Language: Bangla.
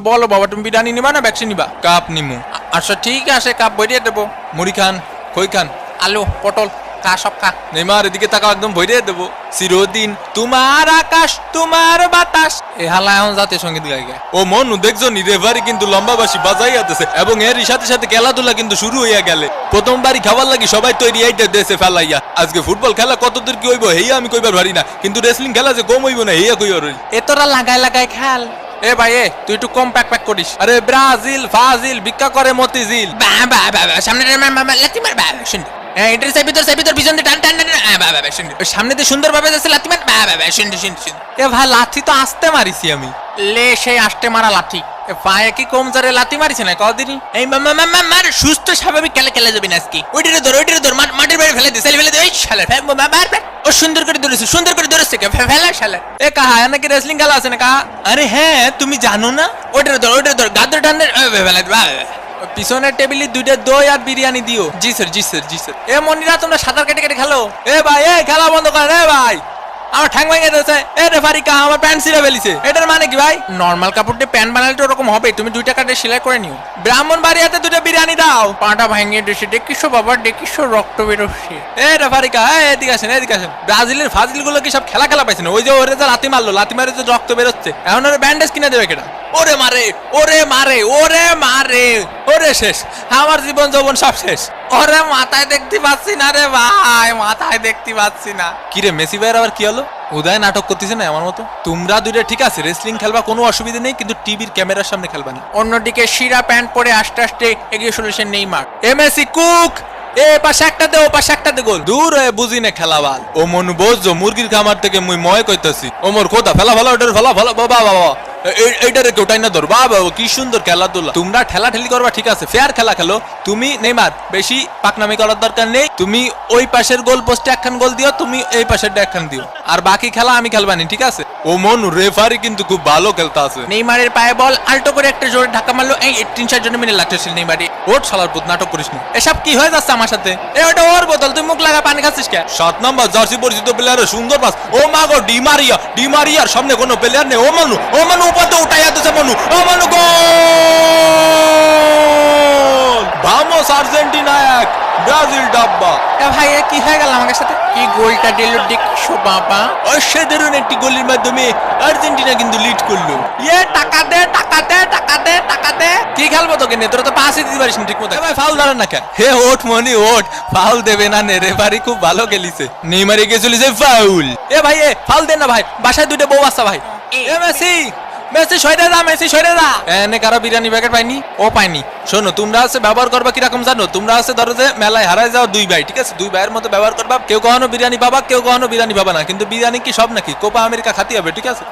বলো বাবা তুমি বিরিয়ানি নিবা না ভ্যাকসিন নিবা? কাপ নিমু। আচ্ছা ঠিক আছে কাপ ভরিয়ে দেবো। মুড়ি খান, খই খান, আলু পটল খা সব খা। নেইমার এদিকে তাকাও, একদম ভরিয়ে দেবো। চিরদিন তোমার আকাশ তোমার বাতাস। এ হালা এখন জাতীয় সঙ্গীত গাইগে। ও মনু দেখছো নি রেফারি কিন্তু লম্বা বাসি বাজাই আতেছে এবং এরই সাথে সাথে খেলাধুলা কিন্তু শুরু হইয়া গেলে। প্রথমবারই খাবার লাগি সবাই তৈরি এইটা দেশে ফেলাইয়া। আজকে ফুটবল খেলা কতদূর কি হইব হেইয়া আমি কইবার পারি না, কিন্তু রেসলিং খেলা যে কম হইব না হেইয়া কইবার হই। এ তোরা লাগাই লাগাই খেল। এ ভাই এ তুই একটু কম প্যাক প্যাক করিস। আরে ব্রাজিল ফাজিল ভিক্ষা করে মতিঝিল। সামনে সামনে দিয়ে সুন্দর ভাবে যাচ্ছে লাথি মার। এ ভাই লাথি তো আসতে মারিছি আমি, লে সেই আসতে মারা লাথি। পায়ে কি কম জোরে লাথি মারিছে না কদিনই? এই মার সুস্থ স্বাভাবিক খেলে খেলে যাবি না আজকে। ওইটারে ধর মাটির বাইরে ফেলে দে, ফেলে দে। ওই শালা ও সুন্দর করে ধরেছে, সুন্দর করে ধরেছে ফেলা শালা। এ কাহা নাকি রেসলিং খেলা আছে না কাহা? আরে হ্যাঁ তুমি জানো না? ওইটারে ধর গাদ্দর টান ফেলে দে। পিছনের টেবিলে দুইটা দই আর বিরিয়ানি দিও। জি স্যার জি স্যার জি স্যার। এ মনিরা তোমরা সাঁতার কেটে কেটে খেলো। এ ভাই এ খেলা বন্ধ কর। এ ভাই আমার ঠ্যাং ভেঙে দিয়েছে। এ রেফারি কা আমার প্যান্ট ছিঁড়ে ফেলিছে। এটার মানে কি ভাই? নরমাল কাপড় দিয়ে প্যান্ট বানালে তো ওরকম হবে। তুমি 2 টাকা দিয়ে সেলাই করে নিও। ব্রাহ্মণবাড়িয়াতে 2টা বিরিয়ানি দাও। পাটা ভেঙে দিয়েছে। দেখিস বাবা দেখিস রক্ত বেরোচ্ছে। এ রেফারি কা এদিকে আসেন এদিকে আসেন। ব্রাজিলের ফাজিল গুলো কি সব খেলা পাইছে না? ওই যে ওরে যে লাথি মারলো, লাথি মারে যে রক্ত বেরোচ্ছে, এখন ওরে ব্যান্ডেজ কিনে দেবে কেটা? ওরে মারে ওরে মারে ওরে মারে ওরে শেষ আমার জীবন যৌবন সব শেষ। ওরে মাথায় দেখতে পাচ্ছি না রে ভাই, মাথায় দেখতে পাচ্ছি না। কি রে মেসি ভাইয়ের আবার কি হলো? উদয় নাটক করতেছে না আমার মতো? তোমরা দুইটা ঠিক আছে রেসলিং খেলবা, কোনো অসুবিধা নেই, কিন্তু টিভির ক্যামেরার সামনে খেলবা না। অন্যদিকে শিরা প্যান্ট পরে আস্তে আস্তে এগিয়ে চলেছেন নেইমার। এমএসি কুক এ পাশে একটা দে ও পাশে একটা দে গোল। দূর হয়ে বুঝি না খেলাবাল। ও মনু বোঝো মুরগির খামার থেকে মুই ময় কইতাছি। ও মোর কোথা ফেলা ওটার ফেলা বাবা বাবা এইটারে কেউটাই না ধর। বাবা কি সুন্দর খেলাধুলা। তোমরা ঠেলা ঠেলি করবা ঠিক আছে, ফেয়ার খেলা খেলো। তুমি নেইমার বেশি পাকনামি করার দরকার নেই। তুমি ওই পাশের গোল পোস্টে একখান গোল দিও, তুমি এই পাশের একখান দিও, আর বাকি খেলা আমি খেলবানি ঠিক আছে? ও মনু রেফারি কিন্তু খুব ভালো খেলতে আছে। নেইমারের পায়ে বল আল্টো করে একটা জোরে ধাক্কা মারলো। এই 3-4 জন মিলে লাগতেছিল নেইমারে। ওট শালার পুত নাটক করিস না। এসব কি হয়ে যাচ্ছে আমার সাথে? এ ওটা ওর বোতল, তুই মুখ লাগা পানি খাচ্ছিস কে? 7 নম্বর জার্সি পরিচিত প্লেয়ারের সুন্দর পাস। ও মা গো ডিমারিয়ার সামনে কোনো প্লেয়ার নেই। ও মনু উপাতে উঠাইয়া দিছে মনু। ও মনু গোল! ভামোস আর্জেন্টিনা 1 ব্রাজিল ডাব্বা। এ ভাই এ কি হয়ে গেল আমার সাথে? কি গোলটা দিল দেখছো বাবা? অসাধারণ একটি গোলের মাধ্যমে আর্জেন্টিনা কিন্তু লিড করলো। ইয়ে টাকা দে টাকা দে টাকা দে টাকা দে। কি খেলবো তোকে নে? তোরা তো পাসই দিতে পারিস না ঠিকমতো। ভাই ফাউল ধরেন না কেন? হে ওঠ মনি ওঠ, ফাউল দেবে না নে, রেফারি খুব ভালো খেলিছে। নেইমারে গিয়ে চলেছে ফাউল। এ ভাই এ ফাউল দেন না ভাই, বাসায় 2টা বউ আছে ভাই। এ মেসি সরে যা। এনে কারো বিরিয়ানি প্যাকেট পাইনি? ও পাইনি। শোনো তোমরা আছে ব্যবহার করবা কিরকম জানো? তোমরা আছে ধরো যে মেলায় হারায় যাও 2 ভাই ঠিক আছে, 2 ভাইয়ের মতো ব্যবহার করবা। কেউ কখনো বিরিয়ানি পাবা, কেউ কখনো বিরিয়ানি পাবা না, কিন্তু বিরিয়ানি কি সব নাকি? কোপা আমেরিকা খাতি হবে ঠিক আছে?